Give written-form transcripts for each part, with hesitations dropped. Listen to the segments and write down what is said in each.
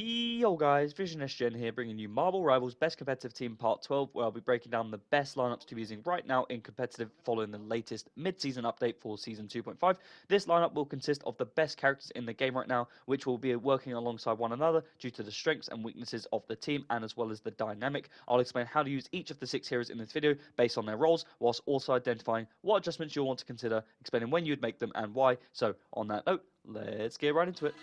Yo guys, Vision SGen here bringing you Marvel Rivals Best Competitive Team Part 12, where I'll be breaking down the best lineups to be using right now in competitive following the latest mid-season update for Season 2.5. This lineup will consist of the best characters in the game right now, which will be working alongside one another due to the strengths and weaknesses of the team and as well as the dynamic. I'll explain how to use each of the 6 heroes in this video based on their roles, whilst also identifying what adjustments you'll want to consider, explaining when you'd make them and why. So on that note, let's get right into it.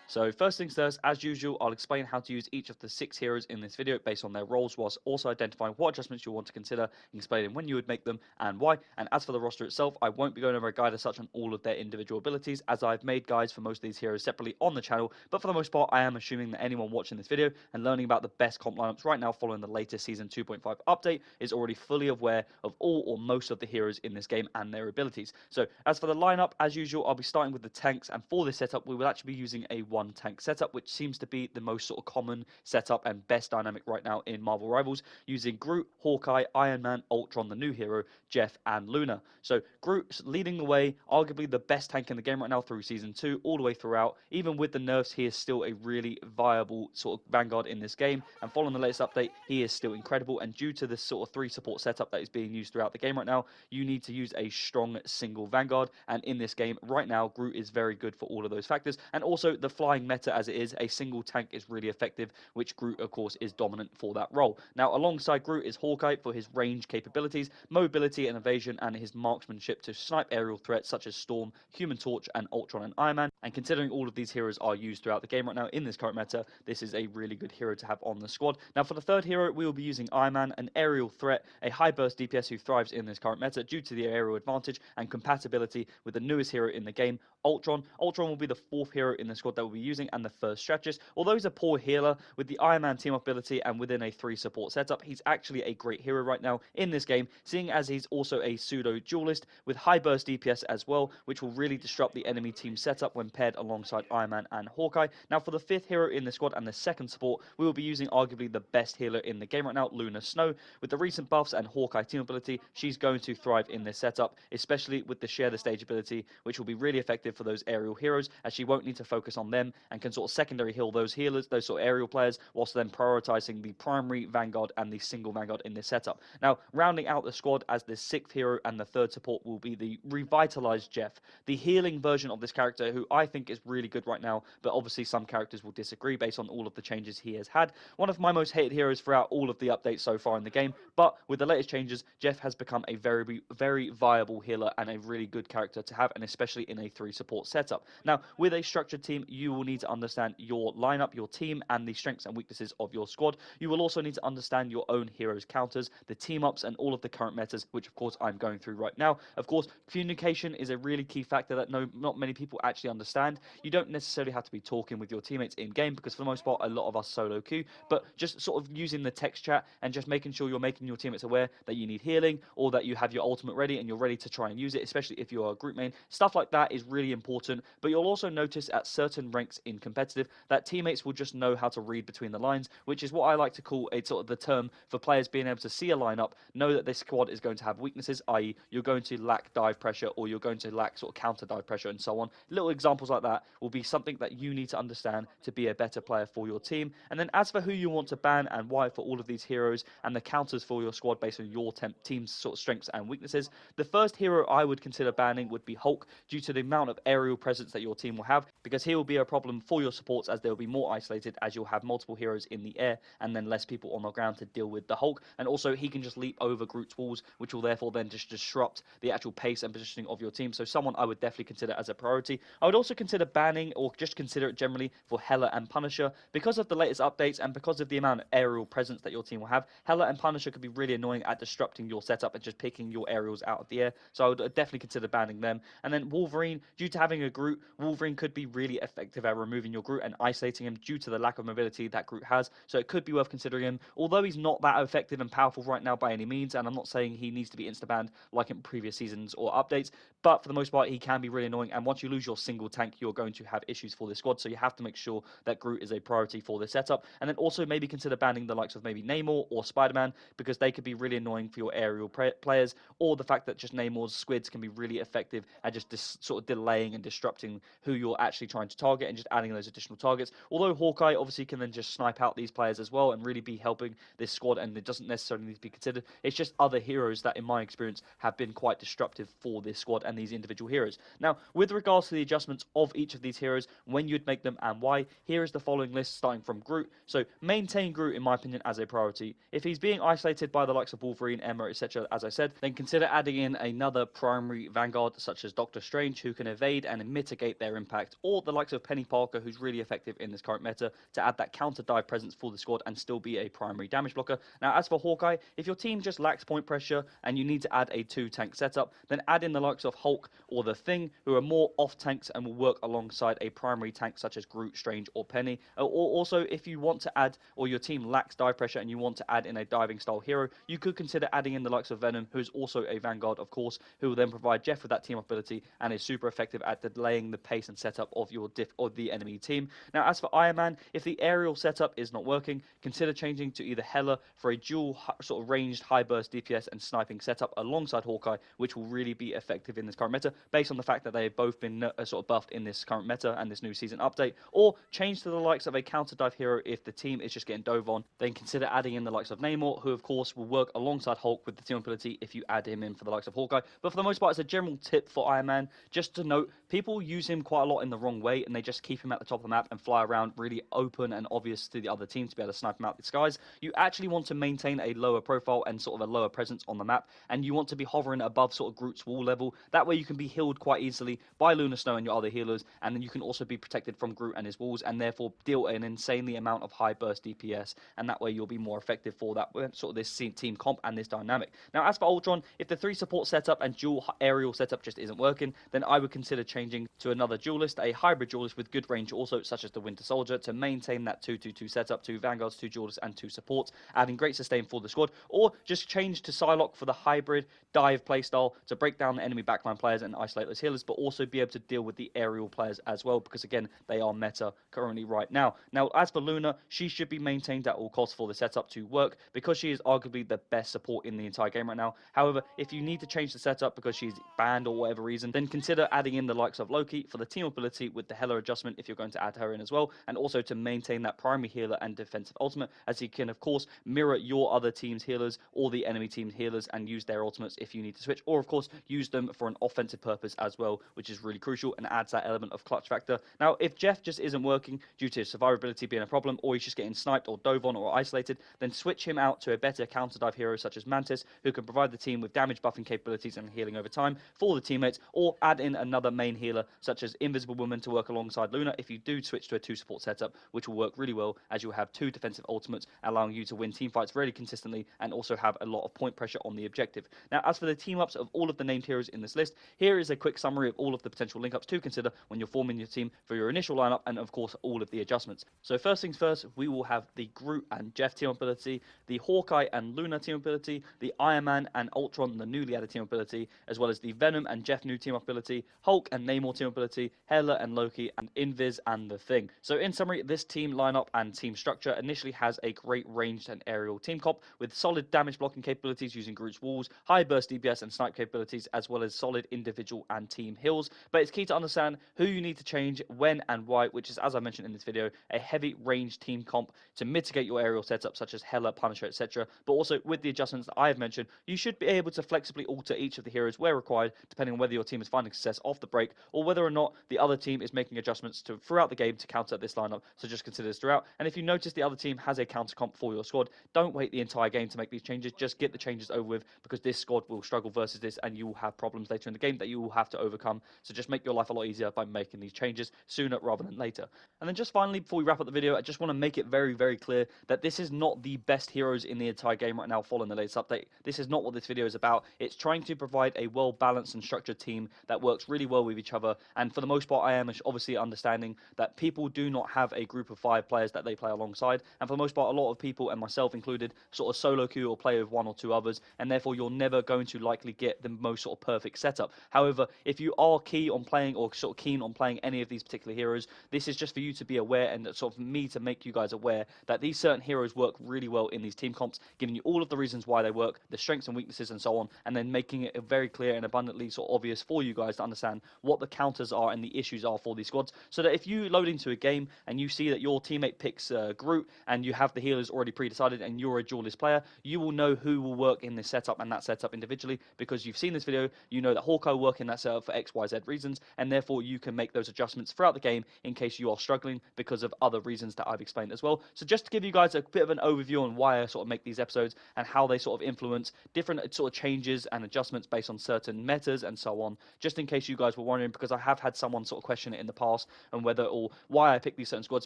So first things first, as usual, I'll explain how to use each of the 6 heroes in this video based on their roles, whilst also identifying what adjustments you'll want to consider, explaining when you would make them and why. And as for the roster itself, I won't be going over a guide as such on all of their individual abilities, as I've made guides for most of these heroes separately on the channel, but for the most part, I am assuming that anyone watching this video and learning about the best comp lineups right now following the latest Season 2.5 update is already fully aware of all or most of the heroes in this game and their abilities. So as for the lineup, as usual, I'll be starting with the tanks, and for this setup, we will actually be using a 1-tank setup, which seems to be the most sort of common setup and best dynamic right now in Marvel Rivals, using Groot, Hawkeye, Iron Man, Ultron, the new hero, Jeff, and Luna. So Groot leading the way, arguably the best tank in the game right now through Season 2, all the way throughout. Even with the nerfs, he is still a really viable sort of vanguard in this game, and following the latest update, he is still incredible, and due to this sort of 3 support setup that is being used throughout the game right now, you need to use a strong single vanguard, and in this game right now, Groot is very good for all of those factors, and also the flying meta as it is, a single tank is really effective, which Groot, of course, is dominant for that role. Now, alongside Groot is Hawkeye for his range capabilities, mobility and evasion, and his marksmanship to snipe aerial threats such as Storm, Human Torch, and Ultron and Iron Man. And considering all of these heroes are used throughout the game right now in this current meta, this is a really good hero to have on the squad. Now, for the third hero, we will be using Iron Man, an aerial threat, a high burst DPS who thrives in this current meta due to the aerial advantage and compatibility with the newest hero in the game, Ultron. Ultron will be the 4th hero in the squad that we'll be using and the first strategist. Although he's a poor healer, with the Iron Man team ability and within a 3 support setup, he's actually a great hero right now in this game, seeing as he's also a pseudo duelist with high burst DPS as well, which will really disrupt the enemy team setup when paired alongside Iron Man and Hawkeye. Now, for the 5th hero in the squad and the 2nd support, we will be using arguably the best healer in the game right now, Luna Snow. With the recent buffs and Hawkeye team ability, she's going to thrive in this setup, especially with the share the stage ability, which will be really effective for those aerial heroes, as she won't need to focus on them and can sort of secondary heal those healers, those sort of aerial players, whilst then prioritizing the primary vanguard and the single vanguard in this setup. Now, rounding out the squad as the 6th hero and the 3rd support will be the revitalized Jeff, the healing version of this character, who I think is really good right now, but obviously some characters will disagree based on all of the changes he has had. One of my most hated heroes throughout all of the updates so far in the game, but with the latest changes, Jeff has become a very viable healer and a really good character to have, and especially in a 3 support setup. Now, with a structured team, you will need to understand your lineup, your team, and the strengths and weaknesses of your squad. You will also need to understand your own heroes' counters, the team ups, and all of the current metas, which of course I'm going through right now. Of course, communication is a really key factor that not many people actually understand. You don't necessarily have to be talking with your teammates in game, because for the most part, a lot of us solo queue, but just sort of using the text chat and just making sure you're making your teammates aware that you need healing, or that you have your ultimate ready and you're ready to try and use it, especially if you're a group main. Stuff like that is really important, but you'll also notice at certain ranks in competitive that teammates will just know how to read between the lines, which is what I like to call a sort of the term for players being able to see a lineup, know that this squad is going to have weaknesses, i.e. you're going to lack dive pressure, or you're going to lack sort of counter dive pressure and so on. Little examples like that will be something that you need to understand to be a better player for your team. And then as for who you want to ban and why for all of these heroes and the counters for your squad based on your team's sort of strengths and weaknesses, the first hero I would consider banning would be Hulk, due to the amount of aerial presence that your team will have, because he will be a problem for your supports as they will be more isolated, as you'll have multiple heroes in the air and then less people on the ground to deal with the Hulk. And also he can just leap over Groot's walls, which will therefore then just disrupt the actual pace and positioning of your team. So someone I would definitely consider as a priority. I would also consider banning, or just consider it generally, for Hela and Punisher, because of the latest updates and because of the amount of aerial presence that your team will have. Hela and Punisher could be really annoying at disrupting your setup and just picking your aerials out of the air, so I would definitely consider banning them. And then Wolverine, due to having a Groot, Wolverine could be really effective removing your Groot and isolating him due to the lack of mobility that Groot has. So it could be worth considering him, although he's not that effective and powerful right now by any means, and I'm not saying he needs to be insta-banned like in previous seasons or updates, but for the most part he can be really annoying, and once you lose your single tank you're going to have issues for this squad, so you have to make sure that Groot is a priority for this setup. And then also maybe consider banning the likes of maybe Namor or Spider-Man, because they could be really annoying for your aerial players, or the fact that just Namor's squids can be really effective at just sort of delaying and disrupting who you're actually trying to target and just adding those additional targets. Although Hawkeye obviously can then just snipe out these players as well and really be helping this squad, and it doesn't necessarily need to be considered. It's just other heroes that in my experience have been quite disruptive for this squad and these individual heroes. Now, with regards to the adjustments of each of these heroes, when you'd make them and why, here is the following list starting from Groot. So maintain Groot in my opinion as a priority. If he's being isolated by the likes of Wolverine, Emma, etc., as I said, then consider adding in another primary vanguard such as Doctor Strange, who can evade and mitigate their impact, or the likes of Penny Parker, who's really effective in this current meta, to add that counter dive presence for the squad and still be a primary damage blocker. Now, as for Hawkeye, if your team just lacks point pressure and you need to add a 2-tank setup, then add in the likes of Hulk or the Thing, who are more off tanks and will work alongside a primary tank such as Groot, Strange, or Penny. Or also, if you want to add, or your team lacks dive pressure and you want to add in a diving style hero, you could consider adding in the likes of Venom, who is also a vanguard, of course, who will then provide Jeff with that team ability and is super effective at delaying the pace and setup of your the enemy team. Now, as for Iron Man, if the aerial setup is not working, consider changing to either Hela for a dual sort of ranged high burst DPS and sniping setup alongside Hawkeye, which will really be effective in this current meta, based on the fact that they've both been sort of buffed in this current meta and this new season update. Or change to the likes of a counter dive hero if the team is just getting dove on. Then consider adding in the likes of Namor, who of course will work alongside Hulk with the team ability if you add him in for the likes of Hawkeye. But for the most part, it's a general tip for Iron Man, just to note, people use him quite a lot in the wrong way, and they just keep him at the top of the map and fly around really open and obvious to the other team to be able to snipe him out the skies. You actually want to maintain a lower profile and sort of a lower presence on the map, and you want to be hovering above sort of Groot's wall level. That way you can be healed quite easily by Luna Snow and your other healers, and then you can also be protected from Groot and his walls, and therefore deal an insanely amount of high burst DPS, and that way you'll be more effective for that sort of this team comp and this dynamic. Now, as for Ultron, if the 3 support setup and dual aerial setup just isn't working, then I would consider changing to another duelist, a hybrid duelist with good range also, such as the Winter Soldier, to maintain that 2-2-2 setup, 2 vanguards, 2 duelists, and 2 supports, adding great sustain for the squad. Or just change to Psylocke for the hybrid dive playstyle to break down the enemy backline players and isolate those healers, but also be able to deal with the aerial players as well, because again, they are meta currently right now. Now, as for Luna, she should be maintained at all costs for the setup to work, because she is arguably the best support in the entire game right now. However, if you need to change the setup because she's banned or whatever reason, then consider adding in the likes of Loki for the team ability with the Hela adjustment if you're going to add her in as well, and also to maintain that primary healer and defensive ultimate, as he can of course mirror your other team's healers or the enemy team's healers and use their ultimates if you need to switch, or of course use them for an offensive purpose as well, which is really crucial and adds that element of clutch factor. Now, if Jeff just isn't working due to survivability being a problem, or he's just getting sniped or dove on or isolated, then switch him out to a better counter dive hero such as Mantis, who can provide the team with damage buffing capabilities and healing over time for the teammates, or add in another main healer such as Invisible Woman to work alongside Luna if you do switch to a 2 support setup, which will work really well as you'll have 2 defensive ultimates, allowing you to win team fights really consistently and also have a lot of point pressure on the objective. Now, as for the team ups of all of the named heroes in this list, here is a quick summary of all of the potential link ups to consider when you're forming your team for your initial lineup, and of course all of the adjustments. So first things first, we will have the Groot and Jeff team ability, the Hawkeye and Luna team ability, the Iron Man and Ultron, the newly added team ability, as well as the Venom and Jeff new team ability, Hulk and Namor team ability, Hela and Loki, and Invis and the Thing. So in summary, this team lineup and team structure initially has a great ranged and aerial team comp with solid damage blocking capabilities using Groot's walls, high burst DPS and snipe capabilities, as well as solid individual and team heals. But it's key to understand who you need to change, when and why, which is, as I mentioned in this video, a heavy range team comp to mitigate your aerial setup such as Hela, Punisher, etc. But also with the adjustments that I have mentioned, you should be able to flexibly alter each of the heroes where required, depending on whether your team is finding success off the break or whether or not the other team is making adjustments to throughout the game to counter this lineup. So just consider this throughout. And if you notice the other team has a counter comp for your squad, don't wait the entire game to make these changes. Just get the changes over with, because this squad will struggle versus this and you will have problems later in the game that you will have to overcome. So just make your life a lot easier by making these changes sooner rather than later. And then just finally, before we wrap up the video, I just want to make it very, very clear that this is not the best heroes in the entire game right now following the latest update. This is not what this video is about. It's trying to provide a well-balanced and structured team that works really well with each other. And for the most part, I am obviously understanding that people do not have a group of 5 players that they play alongside, and for the most part, a lot of people, and myself included, sort of solo queue or play with 1 or 2 others, and therefore you're never going to likely get the most sort of perfect setup. However, if you are keen on playing or sort of keen on playing any of these particular heroes, this is just for you to be aware, and sort of me to make you guys aware that these certain heroes work really well in these team comps, giving you all of the reasons why they work, the strengths and weaknesses and so on, and then making it very clear and abundantly sort of obvious for you guys to understand what the counters are and the issues are for these squads, so that if you load into a game and you see that your teammate picks Groot and you have the healers already pre-decided and you're a duelist player, you will know who will work in this setup and that setup individually, because you've seen this video, you know that Hawkeye will work in that setup for XYZ reasons, and therefore you can make those adjustments throughout the game in case you are struggling because of other reasons that I've explained as well. So just to give you guys a bit of an overview on why I sort of make these episodes and how they sort of influence different sort of changes and adjustments based on certain metas and so on, just in case you guys were wondering, because I have had someone sort of question it in the past and whether or why I pick these certain squads,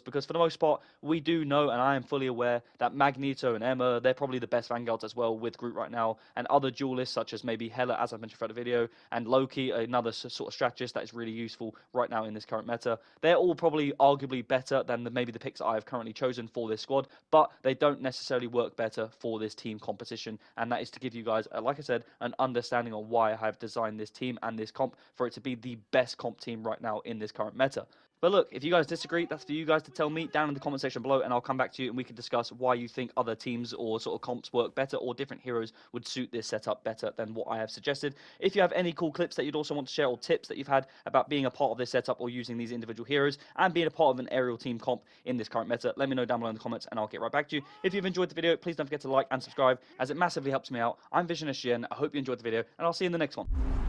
because for the most part we do know, and I am fully aware, that Magneto and Emma, they're probably the best Vanguards as well with Groot right now, and other duelists such as maybe Hela, as I mentioned throughout the video, and Loki, another sort of strategist that is really useful right now in this current meta. They're all probably arguably better than maybe the picks I have currently chosen for this squad, but they don't necessarily work better for this team competition, and that is to give you guys, like I said, an understanding on why I have designed this team and this comp for it to be the best comp team right now in this current meta. But look, if you guys disagree, that's for you guys to tell me down in the comment section below, and I'll come back to you and we can discuss why you think other teams or sort of comps work better, or different heroes would suit this setup better than what I have suggested. If you have any cool clips that you'd also want to share, or tips that you've had about being a part of this setup or using these individual heroes and being a part of an aerial team comp in this current meta, let me know down below in the comments and I'll get right back to you. If you've enjoyed the video, please don't forget to like and subscribe, as it massively helps me out. I'm Vision SGN, I hope you enjoyed the video, and I'll see you in the next one.